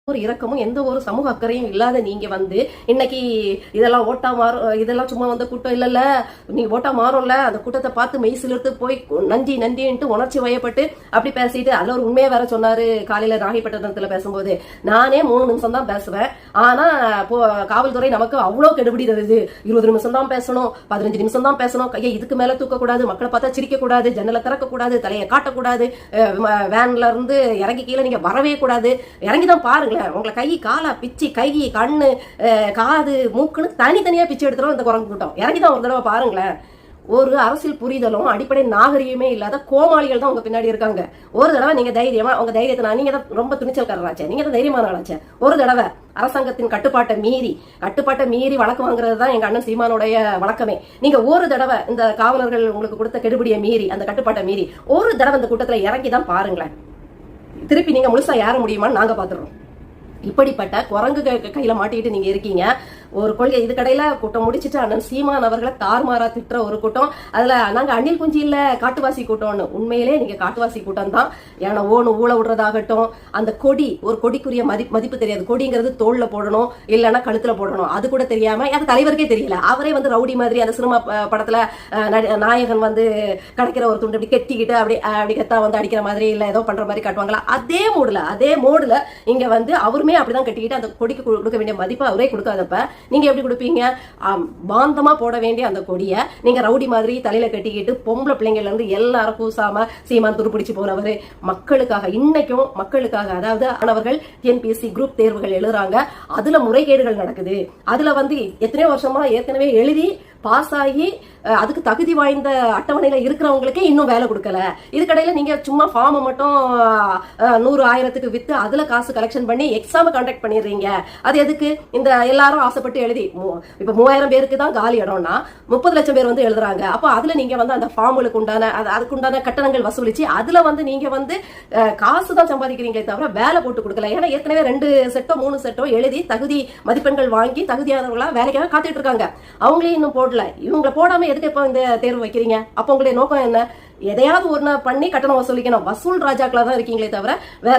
ஒரு இரக்கமும் எந்த ஒரு சமூக அக்கறையும் இல்லாத நீங்க வந்து இன்னைக்கு இதெல்லாம் ஓட்டா மாறும், இதெல்லாம் சும்மா வந்த கூட்டம் இல்லல்ல, நீங்க ஓட்டா மாறும்ல, அந்த கூட்டத்தை பார்த்து மெய் சிலிர்த்து போய் நன்றி நன்றின்ட்டு உணர்ச்சி வயப்பட்டு அப்படி பேசிட்டு அதுல ஒரு உண்மையை வேற சொன்னாரு. காலையில நாகைப்பட்டினத்துல பேசும்போது நானே 3 நிமிஷம் தான் பேசுவேன், ஆனா காவல்துறை நமக்கு அவ்வளவு கெடுபிடி தருது. 20 நிமிஷம் தான் பேசணும், 15 நிமிஷம் தான் பேசணும், கையை இதுக்கு மேல தூக்க கூடாது, மக்களை பார்த்தா சிரிக்க கூடாது, ஜன்னலை திறக்க கூடாது, தலையை காட்டக்கூடாது, வேன்ல இருந்து இறங்கி கீழே நீங்க வரவே கூடாது, இறங்கிதான் பாருங்களேன், உங்களை கை காலா பிச்சு கை கண்ணு காது மூக்குன்னு தனித்தனியா பிச்சு எடுத்துரும் இந்த குரங்கு கூட்டம். இறங்கிதான் ஒரு தடவை பாருங்களேன். ஒரு அரசியல் புரிதலும் அடிப்படை நாகரிகமே இல்லாத கோமாளிகள் தான் உங்க பின்னாடி இருக்காங்க. ஒரு தடவை நீங்க தைரியமா உங்க தைரியத்தை நீங்க தான் ரொம்ப துணிச்சல்காரராச்சே, நீங்க தான் தைரியமான ஆளாச்சே. ஒரு தடவை அரசாங்கத்தின் கட்டுப்பாட்டை மீறி வழக்கு வாங்குறது தான் எங்க அண்ணன் சீமானுடைய வழக்கமே. நீங்க ஒரு தடவை இந்த காவலர்கள் உங்களுக்கு கொடுத்த கெடுபிடியை மீறி, அந்த கட்டுப்பாட்டை மீறி ஒரு தடவை இந்த கூட்டத்துல இறங்கி தான் பாருங்களேன். திருப்பி நீங்க முழுசா ஏற முடியுமான்னு நாங்க பாத்துறோம். இப்படிப்பட்ட குரங்கு கையில மாட்டிக்கிட்டு நீங்க இருக்கீங்க. ஒரு கொள்கை இது கடையில கூட்டம் முடிச்சுட்டு அண்ணன் சீமான் அவர்களை தார்மாரா திட்டுற ஒரு கூட்டம். அதுல நாங்க அணில் குஞ்சு இல்ல காட்டுவாசி கூட்டம்னு. உண்மையிலே நீங்க காட்டுவாசி கூட்டம் தான். ஏன்னா ஓனு ஊழ விடுறதாகட்டும், அந்த கொடி ஒரு கொடிக்குரிய மதிப்பு தெரியாது. கொடிங்கிறது தோல்ல போடணும் இல்லைன்னா கழுத்துல போடணும், அது கூட தெரியாம அது தலைவருக்கே தெரியல. அவரே வந்து ரவுடி மாதிரி அந்த சினிமா படத்துல நாயகன் வந்து கிடைக்கிற ஒரு துண்டு அப்படி கெட்டிக்கிட்டு அப்படி கெத்தா வந்து அடிக்கிற மாதிரி இல்ல ஏதோ பண்ற மாதிரி காட்டுவாங்களா, அதே மோடுல இங்க வந்து அவருமே அப்படிதான் கட்டிக்கிட்டு அந்த கொடிக்கு கொடுக்க வேண்டிய மதிப்பு அவரே கொடுக்காதப்ப நீங்க எப்படி கொடுப்பீங்க? பாந்தமா போட வேண்டிய அந்த கொடிய நீங்க ரவுடி மாதிரி தலையில கட்டிக்கிட்டு பொம்பளை பிள்ளைங்கள்ல இருந்து எல்லாரும் கூசாம சீமான் துருப்பிடிச்சு போனவரு மக்களுக்காக, இன்னைக்கும் மக்களுக்காக, அதாவது ஆனவர்கள் டிஎன்பிஎஸ்சி குரூப் தேர்வுகள் எழுதுறாங்க, அதுல முறைகேடுகள் நடக்குது. அதுல வந்து எத்தனையோ வருஷமா ஏற்கனவே எழுதி பாஸ் ஆகி அதுக்கு தகுதி வாய்ந்த அட்டவணையில இருக்கிறவங்களுக்கே இன்னும் வேலை கொடுக்கல. இதுக்கடையில நீங்க சும்மா ஃபார்மை மட்டும் 100,000க்கு வித்து அதுல காசு கலெக்ஷன் பண்ணி எக்ஸாம் கண்டக்ட் பண்ணிடுறீங்க. அது எதுக்கு? இந்த எல்லாரும் ஆசைப்பட்டு எழுதி இப்ப 3000 பேருக்கு தான் காலி இடம்னா 30 லட்சம் பேர் வந்து எழுதுறாங்க. அப்போ அதுல நீங்க வந்து அந்த ஃபார்முக்கு உண்டான அதுக்குண்டான கட்டணங்கள் வசூலிச்சு அதுல வந்து நீங்க வந்து காசு தான் சம்பாதிக்கிறீங்களே தவிர வேலை போட்டு கொடுக்கல. ஏன்னா ஏற்கனவே 2 செட்டோ 3 செட்டோ எழுதி தகுதி மதிப்பெண்கள் வாங்கி தகுதியானவர்களா வேலைக்காக காத்துட்டு இருக்காங்க. அவங்களே இன்னும் போடல. இவங்களை போடாம எதுக்கு இப்ப இந்த தேர்வு வைக்கிறீங்க? அப்ப உங்களுடைய நோக்கம் என்ன? எதையாவது ஒண்ணு பண்ணி கட்டணம் வசூலிக்கணும். வசூல் ராஜாக்களா தான் இருக்கீங்களே தவிர வேற